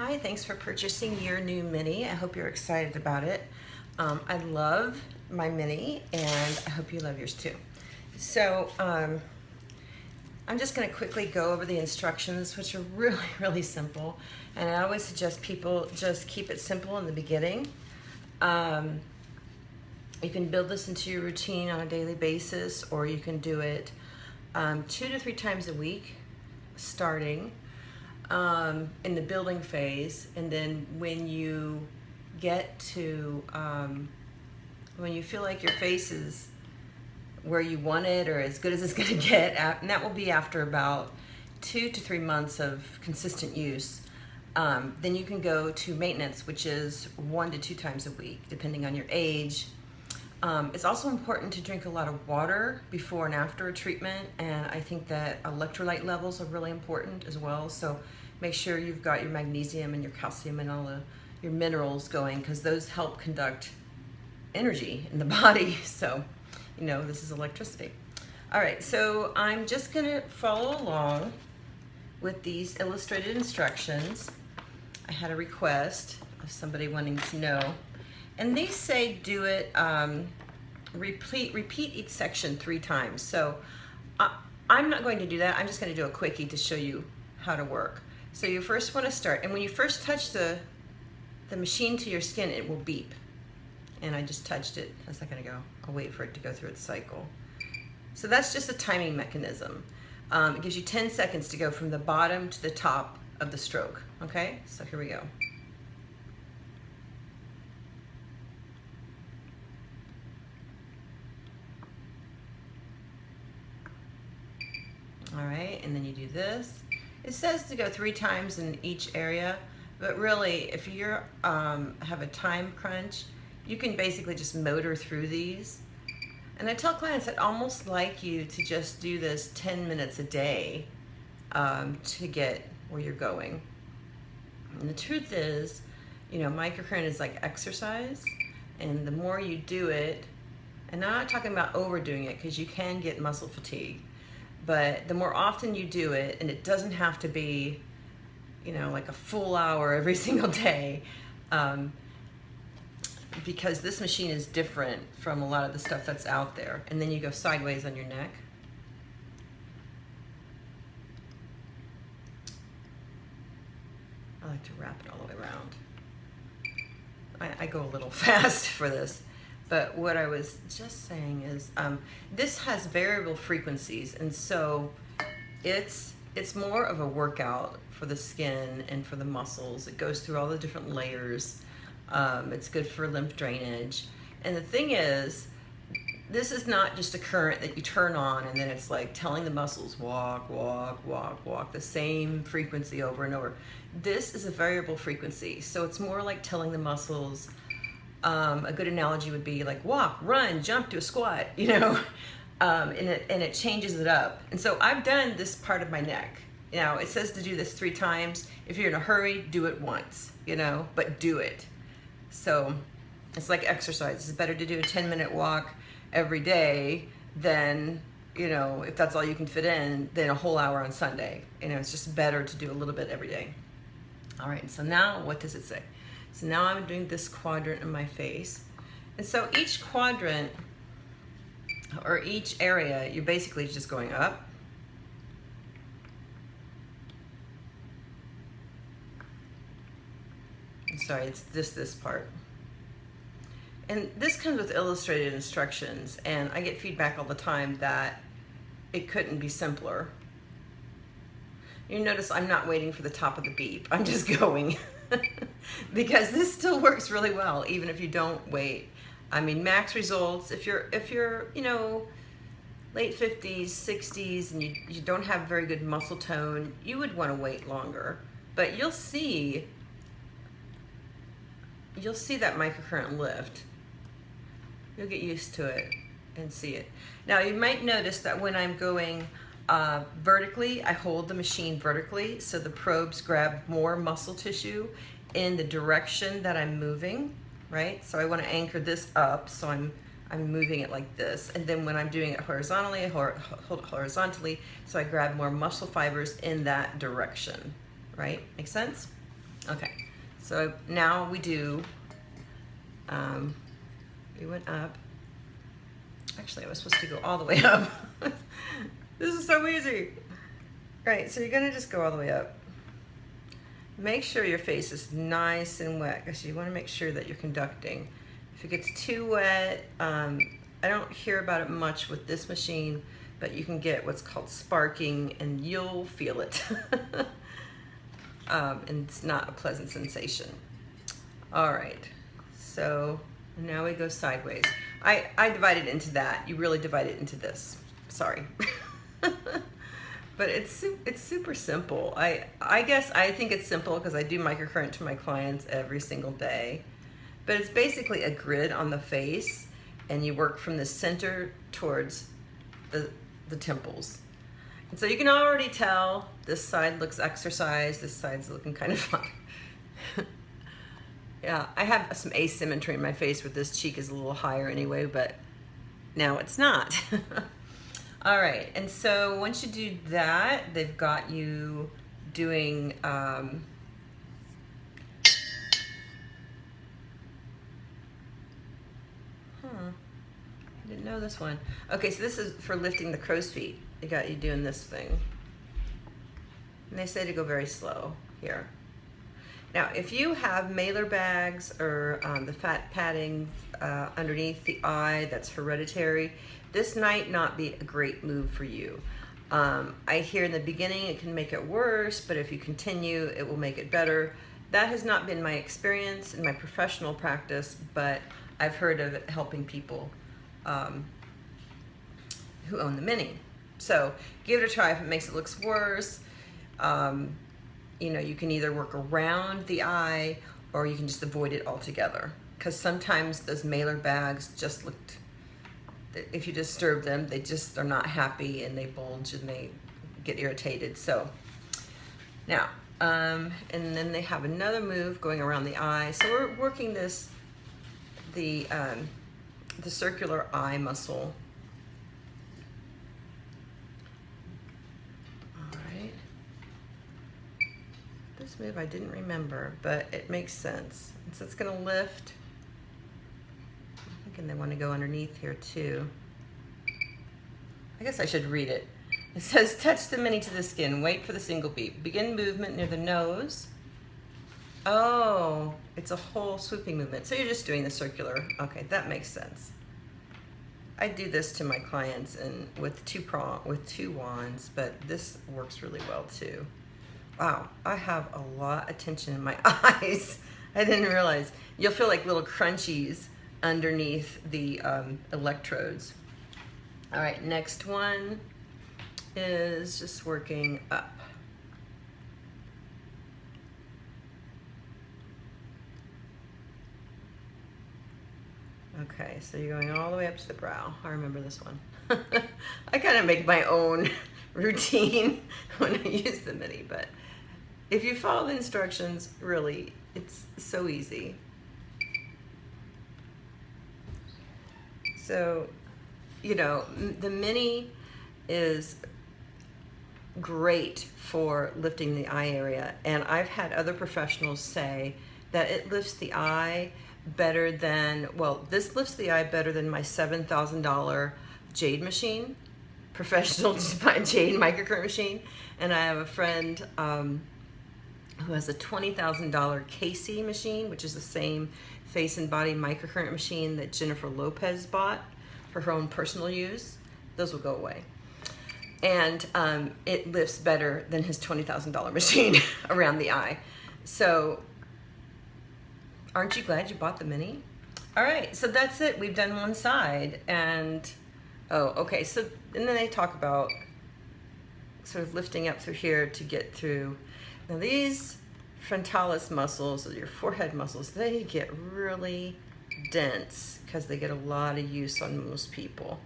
Hi, thanks for purchasing your new Mini. I hope you're excited about it. I love my Mini and I hope you love yours too. So I'm just going to quickly go over the instructions, which are really simple. And I always suggest people just keep it simple in the beginning. You can build this into your routine on a daily basis, or you can do it 2 to 3 times a week starting in the building phase, and then when you get to when you feel like your face is where you want it or as good as it's going to get, and that will be after about 2 to 3 months of consistent use, then you can go to maintenance, which is 1 to 2 times a week depending on your age. It's also important to drink a lot of water before and after a treatment, and I think that electrolyte levels are really important as well. So make sure you've got your magnesium and your calcium and all your minerals going, because those help conduct energy in the body. So, you know, this is electricity. All right, so I'm just gonna follow along with these illustrated instructions. I had a request of somebody wanting to know. And these say do it, repeat each section 3 times. So I'm not going to do that. I'm just going to do a quickie to show you how to work. So you first want to start, and when you first touch the machine to your skin, it will beep. And I just touched it a second ago. I'll wait for it to go through its cycle. So that's just a timing mechanism. It gives you 10 seconds to go from the bottom to the top of the stroke. Okay, so here we go. All right, and then you do this. It says to go 3 times in each area, but really, if you have a time crunch, you can basically just motor through these. And I tell clients I'd almost like you to just do this 10 minutes a day to get where you're going. And the truth is, you know, microcurrent is like exercise, and the more you do it, and I'm not talking about overdoing it, because you can get muscle fatigue, but the more often you do it, and it doesn't have to be, you know, like a full hour every single day, because this machine is different from a lot of the stuff that's out there. And then you go sideways on your neck. I like to wrap it all the way around. I go a little fast for this. But what I was just saying is, this has variable frequencies, and so it's more of a workout for the skin and for the muscles. It goes through all the different layers. It's good for lymph drainage. And the thing is, this is not just a current that you turn on and then it's like telling the muscles walk, walk, walk, walk, the same frequency over and over. This is a variable frequency, so it's more like telling the muscles. A good analogy would be like walk, run, jump, do a squat, you know, and it changes it up. And so I've done this part of my neck. You know, it says to do this 3 times. If you're in a hurry, do it once, you know, but do it. So it's like exercise. It's better to do a 10-minute walk every day than, you know, if that's all you can fit in, than a whole hour on Sunday. You know, it's just better to do a little bit every day. All right, so now what does it say? So now I'm doing this quadrant in my face. And so each quadrant, or each area, you're basically just going up. I'm sorry, it's this part. And this comes with illustrated instructions, and I get feedback all the time that it couldn't be simpler. You notice I'm not waiting for the top of the beep. I'm just going. Because this still works really well, even if you don't wait. I mean, max results, if you're you know, late 50s, 60s, and you don't have very good muscle tone, you would want to wait longer. But you'll see that microcurrent lift. You'll get used to it and see it. Now, you might notice that when I'm going vertically, I hold the machine vertically, so the probes grab more muscle tissue in the direction that I'm moving, right? So I want to anchor this up, so I'm moving it like this. And then when I'm doing it horizontally, I hold it horizontally, so I grab more muscle fibers in that direction, right? Make sense? Okay, so now we do, we went up. Actually, I was supposed to go all the way up. This is so easy. Right, so you're gonna just go all the way up. Make sure your face is nice and wet because you wanna make sure that you're conducting. If it gets too wet, I don't hear about it much with this machine, but you can get what's called sparking and you'll feel it. And it's not a pleasant sensation. All right, so now we go sideways. I divide it into that. You really divide it into this. Sorry. But it's super simple. I guess I think it's simple because I do microcurrent to my clients every single day. But it's basically a grid on the face, and you work from the center towards the temples. And so you can already tell this side looks exercised, this side's looking kind of fun. Yeah, I have some asymmetry in my face where this cheek is a little higher anyway, but now it's not. All right, and so once you do that, they've got you doing I didn't know this one. Okay, so this is for lifting the crow's feet. They got you doing this thing. And they say to go very slow here. Now, if you have malar bags or the fat padding underneath the eye that's hereditary, this might not be a great move for you. I hear in the beginning it can make it worse, but if you continue, it will make it better. That has not been my experience in my professional practice, but I've heard of it helping people who own the Mini. So give it a try if it makes it look worse. You know, you can either work around the eye or you can just avoid it altogether. Because sometimes those malar bags just looked, if you disturb them, they just are not happy and they bulge and they get irritated. So now, and then they have another move going around the eye. So we're working this, the circular eye muscle. This move I didn't remember, but it makes sense. And so it's gonna lift. I'm thinking they wanna go underneath here too. I guess I should read it. It says, touch the Mini to the skin, wait for the single beat. Begin movement near the nose. Oh, it's a whole swooping movement. So you're just doing the circular. Okay, that makes sense. I do this to my clients and with two wands, but this works really well too. Wow, I have a lot of tension in my eyes. I didn't realize. You'll feel like little crunchies underneath the electrodes. All right, next one is just working up. Okay, so you're going all the way up to the brow. I remember this one. I kind of make my own routine when I use the Mini, but if you follow the instructions, really, it's so easy. So, you know, the Mini is great for lifting the eye area, and I've had other professionals say that it lifts the eye better than, well, this lifts the eye better than my $7,000 jade machine, professional jade microcurrent machine. And I have a friend who has a $20,000 KC machine, which is the same face and body microcurrent machine that Jennifer Lopez bought for her own personal use. Those will go away. And it lifts better than his $20,000 machine around the eye. So aren't you glad you bought the Mini? All right, so that's it. We've done one side. And, oh, okay, so, and then they talk about sort of lifting up through here to get through. Now these frontalis muscles, or your forehead muscles, they get really dense because they get a lot of use on most people.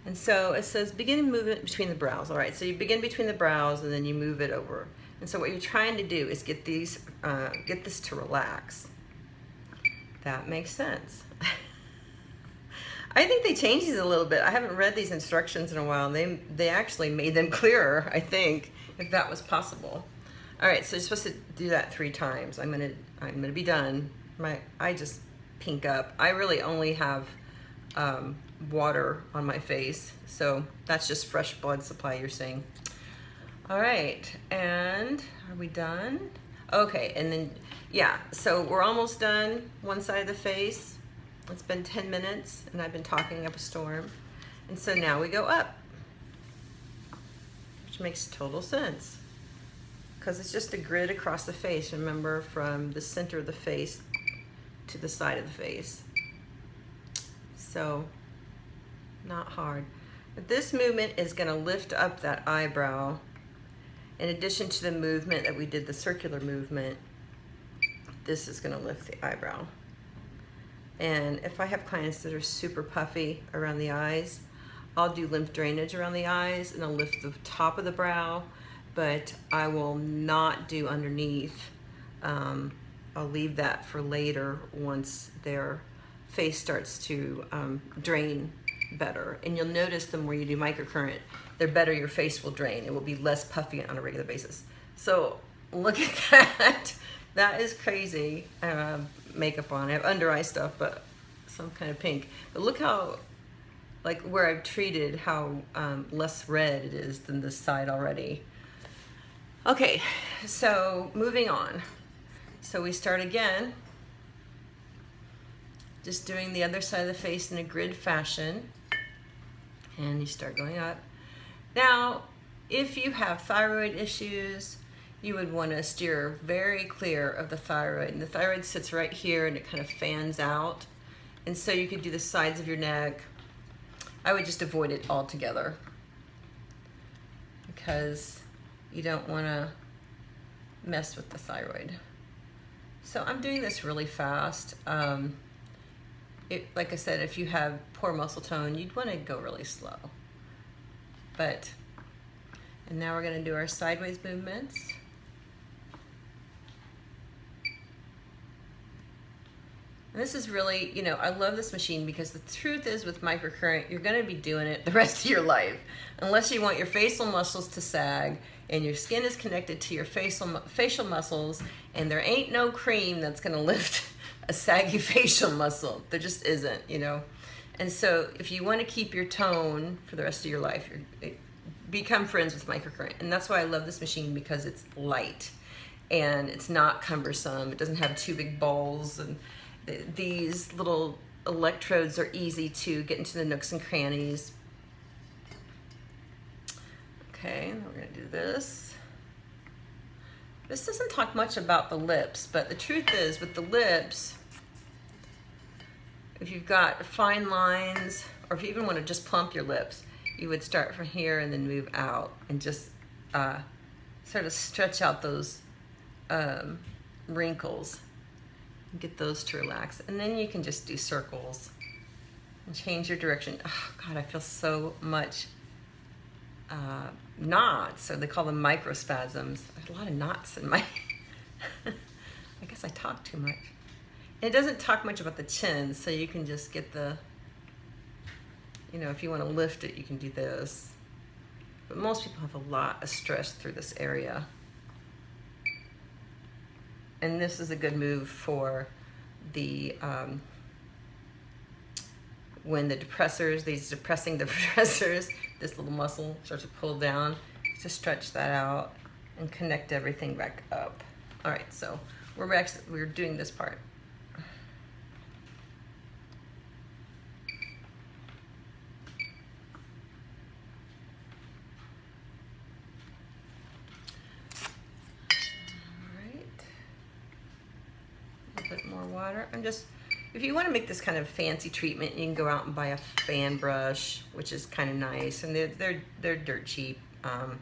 And so it says begin movement between the brows. All right, so you begin between the brows and then you move it over. And so what you're trying to do is get these, get this to relax. That makes sense. I think they changed these a little bit. I haven't read these instructions in a while. They actually made them clearer, I think, if that was possible. All right, so you're supposed to do that 3 times. I'm gonna be done. I just pink up. I really only have water on my face, so that's just fresh blood supply, you're saying. All right, and are we done? Okay, and then, yeah, so we're almost done one side of the face. It's been 10 minutes, and I've been talking up a storm. And so now we go up, which makes total sense, because it's just a grid across the face, remember, from the center of the face to the side of the face. So, not hard. But this movement is gonna lift up that eyebrow. In addition to the movement that we did, the circular movement, this is gonna lift the eyebrow. And if I have clients that are super puffy around the eyes, I'll do lymph drainage around the eyes and I'll lift the top of the brow, but I will not do underneath. I'll leave that for later once their face starts to drain better. And you'll notice the more you do microcurrent, the better your face will drain. It will be less puffy on a regular basis. So look at that. That is crazy. I don't have makeup on. I have under eye stuff, but some kind of pink. But look how, like where I've treated, how less red it is than this side already. Okay, so moving on. So we start again, just doing the other side of the face in a grid fashion. And you start going up. Now, if you have thyroid issues, you would want to steer very clear of the thyroid. And the thyroid sits right here and it kind of fans out. And so you could do the sides of your neck. I would just avoid it altogether because you don't want to mess with the thyroid. So I'm doing this really fast. Like I said, if you have poor muscle tone, you'd want to go really slow. And now we're going to do our sideways movements. And this is really, you know, I love this machine because the truth is with microcurrent, you're going to be doing it the rest of your life. Unless you want your facial muscles to sag and your skin is connected to your facial muscles and there ain't no cream that's going to lift a saggy facial muscle. There just isn't, you know. And so if you want to keep your tone for the rest of your life, become friends with microcurrent. And that's why I love this machine, because it's light and it's not cumbersome. It doesn't have 2 big balls, and these little electrodes are easy to get into the nooks and crannies. Okay, we're going to do this. This doesn't talk much about the lips, but the truth is with the lips, if you've got fine lines, or if you even want to just plump your lips, you would start from here and then move out and just sort of stretch out those wrinkles and get those to relax. And then you can just do circles and change your direction. Oh God, I feel so much knots, or they call them microspasms. There's a lot of knots in my, I guess I talk too much. It doesn't talk much about the chin, so you can just get the, you know, if you want to lift it, you can do this. But most people have a lot of stress through this area. And this is a good move for the, when the depressors, these depressing depressors, this little muscle starts to pull down, to stretch that out and connect everything back up. All right, so we're doing this part. Bit more water. If you want to make this kind of fancy treatment, you can go out and buy a fan brush, which is kind of nice, and they're dirt cheap. You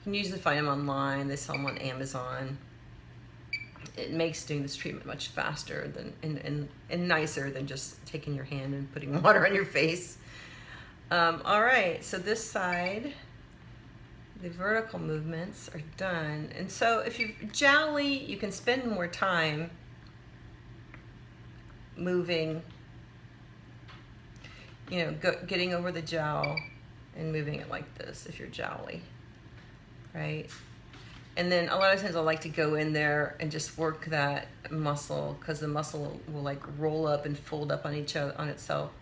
can usually find them online. They sell them on Amazon. It makes doing this treatment much faster than and nicer than just taking your hand and putting water on your face. All right, so this side, the vertical movements are done, and so if you jowly, you can spend more time moving, you know, getting over the jowl and moving it like this if you're jowly, right? And then a lot of times I like to go in there and just work that muscle, because the muscle will like roll up and fold up on each other, on itself.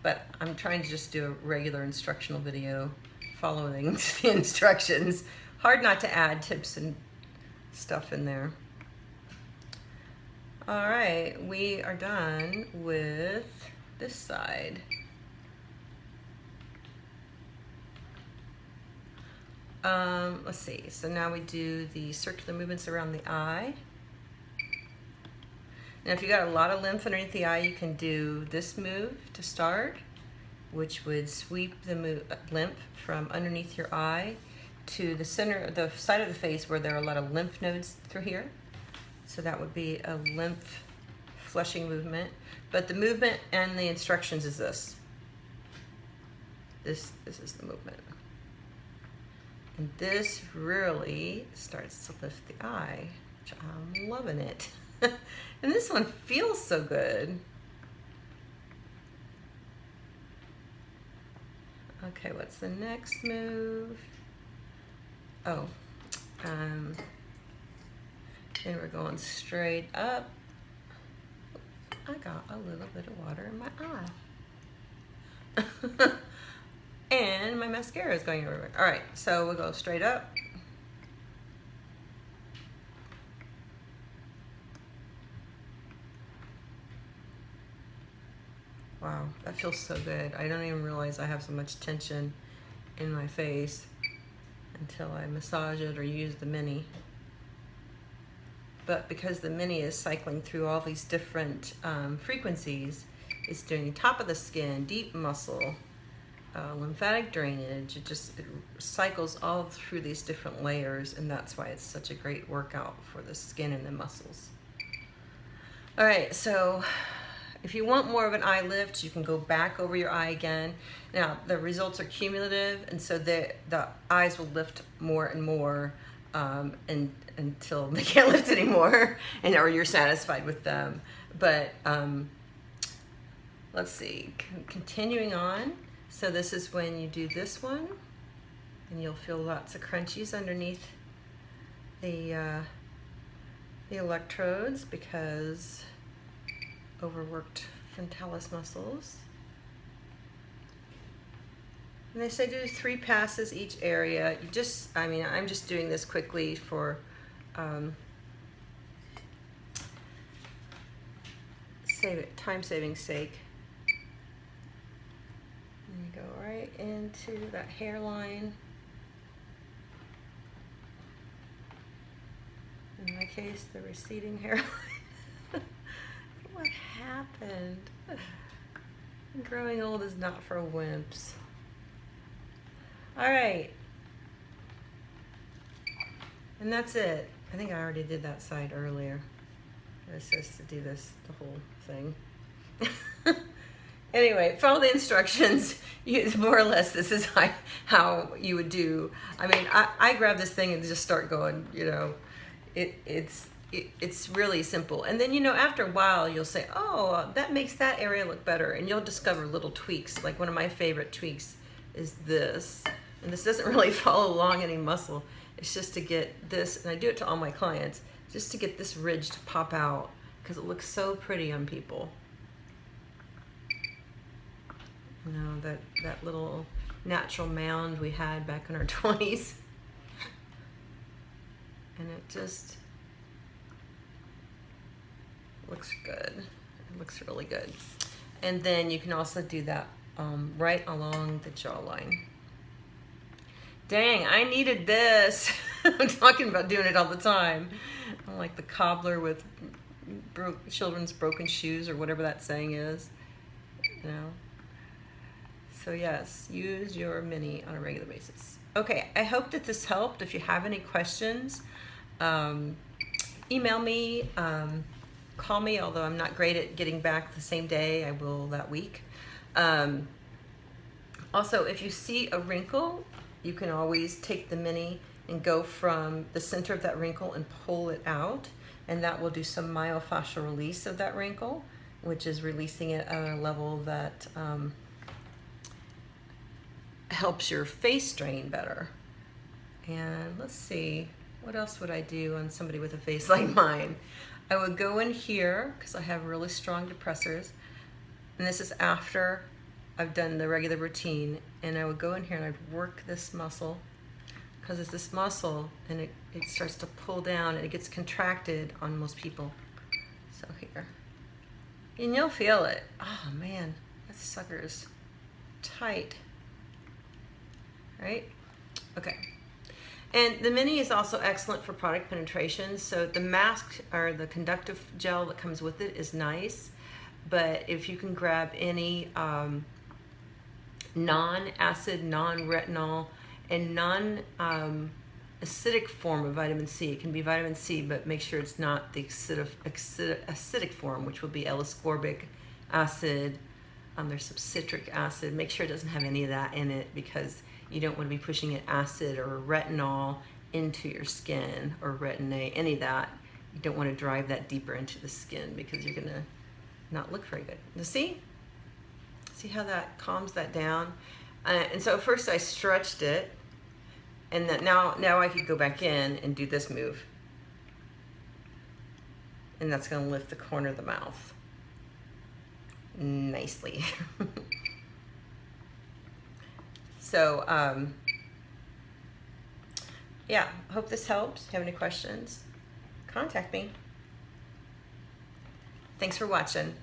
But I'm trying to just do a regular instructional video following the instructions. Hard not to add tips and stuff in there. All right, we are done with this side. Let's see, so now we do the circular movements around the eye. Now if you got a lot of lymph underneath the eye, you can do this move to start, which would sweep the lymph from underneath your eye to the center, the side of the face where there are a lot of lymph nodes through here. So that would be a lymph flushing movement. But the movement and the instructions is this. This is the movement. And this really starts to lift the eye, which I'm loving it. And this one feels so good. Okay, what's the next move? Oh, and we're going straight up. I got a little bit of water in my eye. And my mascara is going everywhere. All right, so we'll go straight up. Wow, that feels so good. I don't even realize I have so much tension in my face until I massage it or use the Mini. But because the Mini is cycling through all these different frequencies, it's doing top of the skin, deep muscle, lymphatic drainage. It cycles all through these different layers, and that's why it's such a great workout for the skin and the muscles. All right, so if you want more of an eye lift, you can go back over your eye again. Now, the results are cumulative, and so the eyes will lift more and more until they can't lift anymore, or you're satisfied with them. But let's see, continuing on. So this is when you do this one, and you'll feel lots of crunchies underneath the electrodes because overworked frontalis muscles. And they say do 3 passes each area. You just, I mean, I'm just doing this quickly for time-saving sake. And you go right into that hairline. In my case, the receding hairline. What happened? Growing old is not for wimps. All right. And that's it. I think I already did that side earlier. It says to do this, the whole thing. Anyway, follow the instructions. More or less, this is how you would do. I mean, I grab this thing and just start going, you know. It's really simple. And then, you know, after a while, you'll say, oh, that makes that area look better. And you'll discover little tweaks. Like one of my favorite tweaks is this. And this doesn't really follow along any muscle. It's just to get this, and I do it to all my clients, just to get this ridge to pop out because it looks so pretty on people. You know, that little natural mound we had back in our 20s. And it just looks good. It looks really good. And then you can also do that right along the jawline. Dang, I needed this. I'm talking about doing it all the time. I'm like the cobbler with children's broken shoes or whatever that saying is. You know? So yes, use your Mini on a regular basis. Okay, I hope that this helped. If you have any questions, email me, call me, although I'm not great at getting back the same day. I will that week. Also, if you see a wrinkle, you can always take the Mini and go from the center of that wrinkle and pull it out, and that will do some myofascial release of that wrinkle, which is releasing it at a level that helps your face drain better. And let's see, what else would I do on somebody with a face like mine? I would go in here, because I have really strong depressors, and this is after I've done the regular routine, and I would go in here and I'd work this muscle, because it's this muscle, and it starts to pull down, and it gets contracted on most people. So here. And you'll feel it. Oh man, that sucker's tight. Right? Okay. And the Mini is also excellent for product penetration. So the mask or the conductive gel that comes with it is nice, but if you can grab any non-acid, non-retinol, and non-acidic form of vitamin C. It can be vitamin C, but make sure it's not the acidic form, which will be L-ascorbic acid. There's some citric acid. Make sure it doesn't have any of that in it, because you don't want to be pushing an acid or retinol into your skin, or retin-A, any of that. You don't want to drive that deeper into the skin, because you're going to not look very good. You see how that calms that down? And so first I stretched it, and that now I could go back in and do this move, and that's going to lift the corner of the mouth nicely. So yeah, hope this helps. Have any questions? Contact me. Thanks for watching.